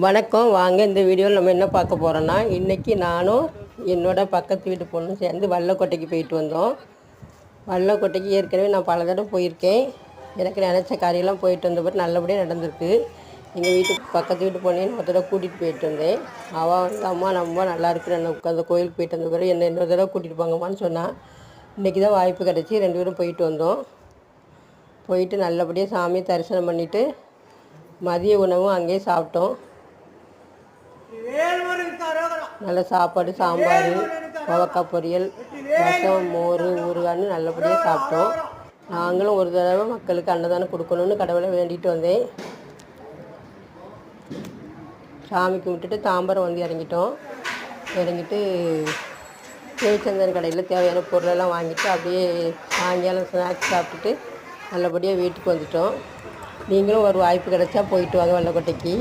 வணக்கம். வாங்க இந்த வீடியோவில் நம்ம என்ன பார்க்க போகிறோன்னா, இன்றைக்கி நானும் என்னோடய பக்கத்து வீட்டு பொண்ணும் சேர்ந்து வல்லக்கோட்டைக்கு போயிட்டு வந்தோம். வல்லக்கோட்டைக்கு ஏற்கனவே நான் பல தடவை போயிருக்கேன். எனக்கு நினச்ச காரியெல்லாம் போயிட்டு வந்தபோது நல்லபடியாக நடந்திருக்கு. எங்கள் வீட்டுக்கு பக்கத்து வீட்டு பொண்ணையும் ஒரு தடவை கூட்டிகிட்டு போயிட்டு வந்தேன். அவள் வந்து அம்மா நம்ம நல்லா இருக்கிற அந்த கோயிலுக்கு போயிட்டு வந்த பிறகு என்னை இன்னொரு தடவை கூட்டிகிட்டு போங்கம்மான்னு சொன்னான். இன்றைக்கி தான் வாய்ப்பு கிடச்சி 2 பேரும் போயிட்டு வந்தோம். போயிட்டு நல்லபடியாக சாமியை தரிசனம் பண்ணிவிட்டு மதிய உணவும் அங்கேயே சாப்பிட்டோம். நல்ல சாப்பாடு, சாம்பார், கோவக்காய் பொரியல், ரசம், மோர், ஊறுகாய்னு நல்லபடியாக சாப்பிட்டோம். நாங்களும் ஒரு தடவை மக்களுக்கு அன்னதானம் கொடுக்கணுன்னு கடவுளை வேண்டிட்டு வந்தேன். சாமி கும்பிட்டுட்டு தாம்பரம் வந்து இறங்கிட்டு ஜெயச்சந்திரன் கடையில் தேவையான பொருளெல்லாம் வாங்கிட்டு அப்படியே சாயங்காலம் ஸ்நாக்ஸ் சாப்பிட்டுட்டு நல்லபடியாக வீட்டுக்கு வந்துட்டோம். நீங்களும் ஒரு வாய்ப்பு கிடைச்சா போயிட்டு வாங்க வல்லக்கோட்டைக்கு.